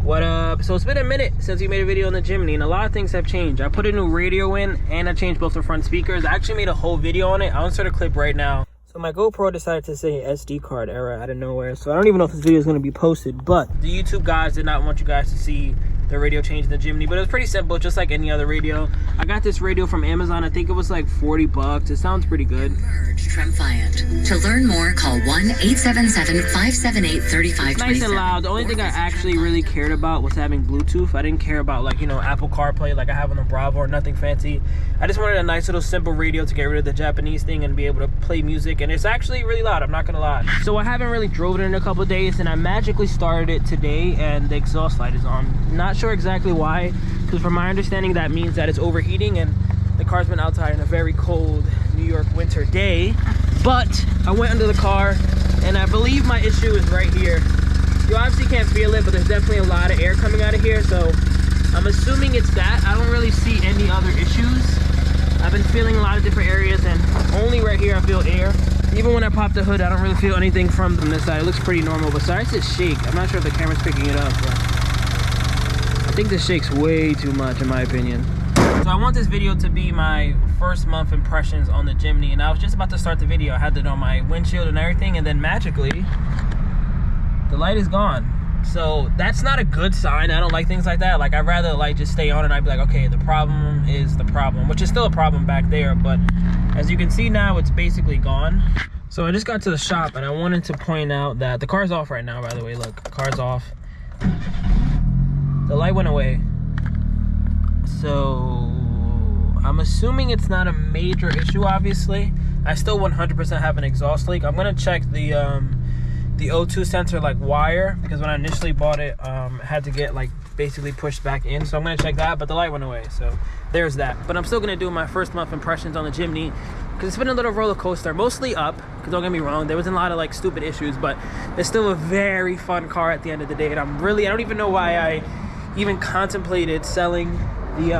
What up? So it's been a minute since we made a video on the Jimny, and a lot of things have changed. I put a new radio in, and I changed both the front speakers. I actually made a whole video on it. I'll insert a clip right now. So my GoPro decided to say SD card error out of nowhere, so I don't even know if this video is going to be posted, but the YouTube guys did not want you guys to see the radio change in the Jimny, but it was pretty simple, just like any other radio. I got this radio from Amazon. I think it was like 40 bucks. It sounds pretty good. Merge Triumphant. To learn more, call 1-877-578-3527. It's nice and loud. The only thing I actually really cared about was having Bluetooth. I didn't care about, like, you know, Apple CarPlay like I have on the Bravo or nothing fancy. I just wanted a nice little simple radio to get rid of the Japanese thing and be able to play music, and it's actually really loud, I'm not gonna lie. So I haven't really drove it in a couple of days, and I magically started it today and the exhaust light is on. Not sure exactly why, because from my understanding that means that it's overheating, and the car's been outside in a very cold New York winter day. But I went under the car, and I believe my issue is right here. You obviously can't feel it, but there's definitely a lot of air coming out of here, so I'm assuming it's that. I don't really see any other issues. I've been feeling a lot of different areas, and only right here I feel air. Even when I pop the hood, I don't really feel anything from this side. It looks pretty normal, but besides this shake, I'm not sure if the camera's picking it up, but I think this shake's way too much in my opinion. So I want this video to be my first month impressions on the Jimny, and I was just about to start the video. I had it on my windshield and everything, and then magically the light is gone. So that's not a good sign. I don't like things like that. Like, I'd rather the light just stay on and I'd be like, okay, the problem is the problem, which is still a problem back there, but as you can see now, it's basically gone. So I just got to the shop, and I wanted to point out that the car's off right now, by the way. Look, car's off. The light went away. So I'm assuming it's not a major issue, obviously. I still 100% have an exhaust leak. I'm gonna check the O2 sensor, like, wire, because when I initially bought it, it had to get, like, basically pushed back in. So I'm gonna check that, but the light went away, so there's that. But I'm still gonna do my first month impressions on the Jimny, because it's been a little roller coaster, mostly up, because don't get me wrong, there wasn't a lot of, like, stupid issues, but it's still a very fun car at the end of the day, and I don't even know why I even contemplated selling the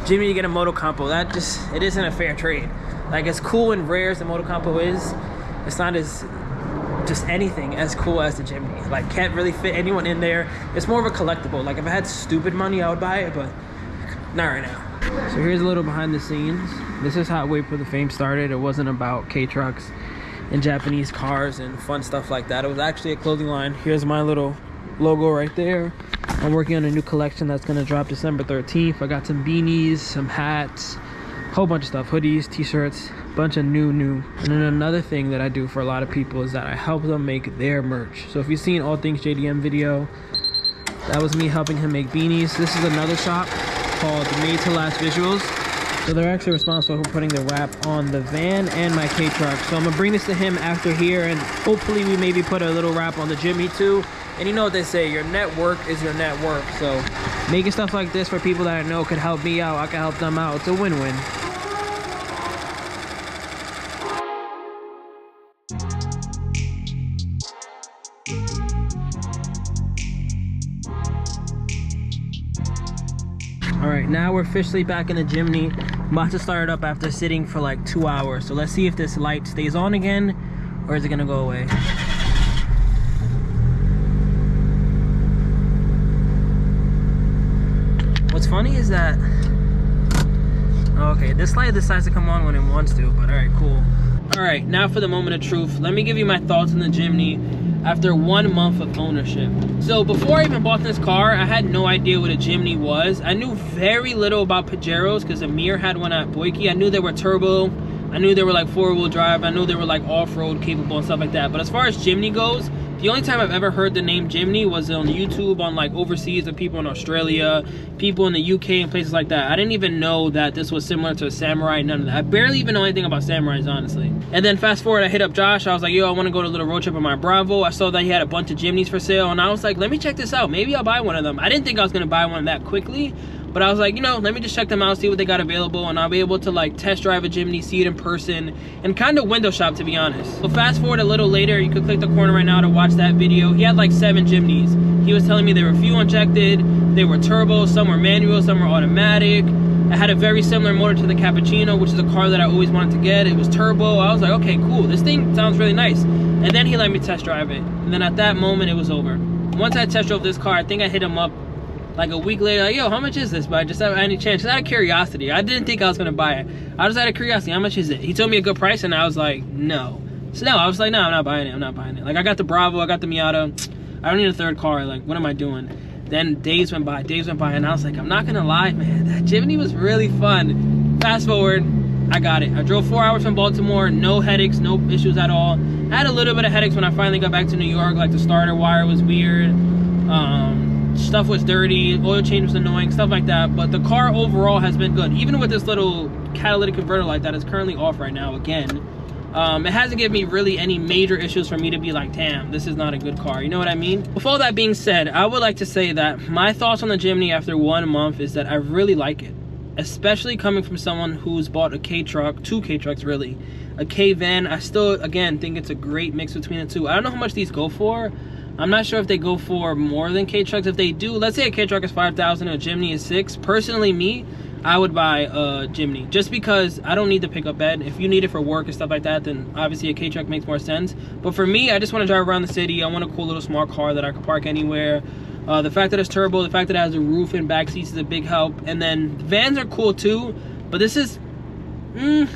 Jimny to get a moto compo. That just, it isn't a fair trade. Like, as cool and rare as the moto compo is, it's not as just anything as cool as the Jimny. Like, can't really fit anyone in there. It's more of a collectible. Like, if I had stupid money, I would buy it, but not right now. So here's a little behind the scenes. This is how WayBeforeTheFame started. It wasn't about K-trucks and Japanese cars and fun stuff like that. It was actually a clothing line. Here's my little logo right there. I'm working on a new collection that's gonna drop December 13th. I got some beanies, some hats, a whole bunch of stuff, hoodies, t-shirts, bunch of new. And then another thing that I do for a lot of people is that I help them make their merch. So if you've seen All Things JDM video, that was me helping him make beanies. This is another shop called Made to Last Visuals. So they're actually responsible for putting the wrap on the van and my K-truck. So I'm gonna bring this to him after here, and hopefully we maybe put a little wrap on the Jimny too. And you know what they say, your network is your net worth. So making stuff like this for people that I know could help me out, I can help them out. It's a win-win. All right, now we're officially back in the Jimny. I'm about to start it up after sitting for like 2 hours. So let's see if this light stays on again, or is it gonna go away? What's funny is that, okay, this light decides to come on when it wants to, but all right, cool. All right, now for the moment of truth. Let me give you my thoughts on the Jimny after 1 month of ownership. So before I even bought this car, I had no idea what a Jimny was. I knew very little about Pajeros because Amir had one at Boyke. I knew they were turbo. I knew they were like 4-wheel drive. I knew they were like off-road capable and stuff like that. But as far as Jimny goes, the only time I've ever heard the name Jimny was on YouTube, on like overseas, with people in Australia, people in the UK and places like that. I didn't even know that this was similar to a Samurai, none of that. I barely even know anything about Samurais, honestly. And then fast forward, I hit up Josh. I was like, yo, I want to go to a little road trip in my Bravo. I saw that he had a bunch of Jimnys for sale, and I was like, let me check this out. Maybe I'll buy one of them. I didn't think I was going to buy one that quickly, but I was like, you know, let me just check them out, see what they got available, and I'll be able to like test drive a Jimny, see it in person, and kind of window shop, to be honest. So fast forward a little later, you could click the corner right now to watch that video. He had like 7 Jimnys. He was telling me they were fuel injected, they were turbo, some were manual, some were automatic. I had a very similar motor to the Cappuccino, which is a car that I always wanted to get. It was turbo. I was like, okay, cool, this thing sounds really nice. And then he let me test drive it. And then at that moment, it was over. once I test drove this car, I think I hit him up like a week later, like, yo, how much is this? But I just have any chance, just out of curiosity. I didn't think I was gonna buy it. I was out of curiosity, how much is it? He told me a good price, and I was like, no. So no, I was like, no, I'm not buying it. I'm not buying it. Like, I got the Bravo, I got the Miata. I don't need a third car. Like, what am I doing? Then days went by, and I was like, I'm not gonna lie, man, that Jimny was really fun. Fast forward, I got it. I drove 4 hours from Baltimore, no headaches, no issues at all. I had a little bit of headaches when I finally got back to New York, like the starter wire was weird. Stuff was dirty, oil change was annoying, stuff like that. But the car overall has been good. Even with this little catalytic converter light that is currently off right now again, it hasn't given me really any major issues for me to be like, damn, this is not a good car. You know what I mean? With all that being said, I would like to say that my thoughts on the Jimny after 1 month is that I really like it. Especially coming from someone who's bought a K truck, 2 K trucks really, a K van. I still, again, think it's a great mix between the two. I don't know how much these go for. I'm not sure if they go for more than K trucks. If they do, let's say a K truck is $5,000 and a Jimny is $6,000. Personally, me, I would buy a Jimny just because I don't need the pickup bed. If you need it for work and stuff like that, then obviously a K truck makes more sense. But for me, I just want to drive around the city. I want a cool little smart car that I can park anywhere. The fact that it's turbo, the fact that it has a roof and back seats is a big help. And then vans are cool too, but this is, I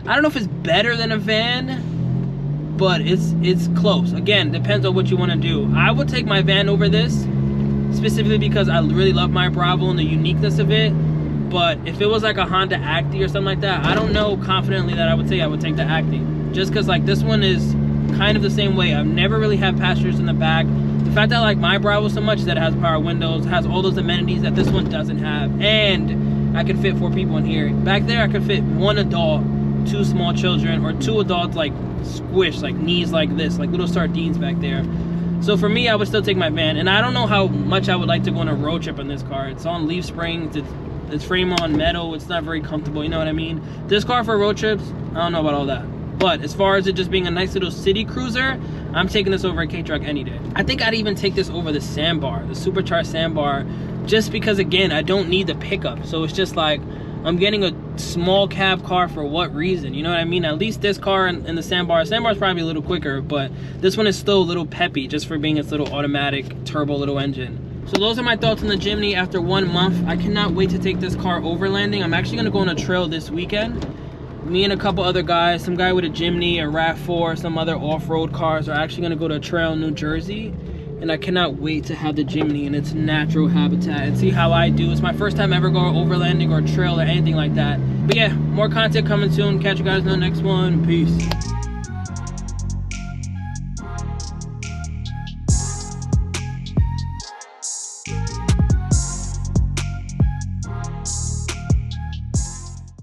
don't know if it's better than a van, but it's close. Again, depends on what you want to do. I would take my van over this, specifically because I really love my Bravo and the uniqueness of it. But if it was like a Honda Acti or something like that, I don't know confidently that I would say I would take the Acti. Just because like this one is kind of the same way. I've never really had passengers in the back. The fact that I like my Bravo so much is that it has power windows, has all those amenities that this one doesn't have, and I can fit 4 people in here. Back there, I could fit 1 adult, 2 small children, or 2 adults like squished, like knees like this, like little sardines back there. So for me, I would still take my van, and I don't know how much I would like to go on a road trip in this car. It's on leaf springs, it's frame on metal, it's not very comfortable, you know what I mean? This car for road trips, I don't know about all that. But as far as it just being a nice little city cruiser, I'm taking this over a K-Truck any day. I think I'd even take this over the Sandbar, the supercharged Sandbar, just because, again, I don't need the pickup. So it's just like, I'm getting a small cab car for what reason? You know what I mean? At least this car and the Sandbar. Sandbar's probably a little quicker, but this one is still a little peppy just for being its little automatic turbo little engine. So those are my thoughts on the Jimny after 1 month. I cannot wait to take this car overlanding. I'm actually gonna go on a trail this weekend. Me and a couple other guys, some guy with a Jimny, a RAV4, some other off-road cars are actually gonna go to a trail in New Jersey. And I cannot wait to have the Jimny in its natural habitat and see how I do. It's my first time ever going overlanding or trail or anything like that. But yeah, more content coming soon. Catch you guys in the next one. Peace.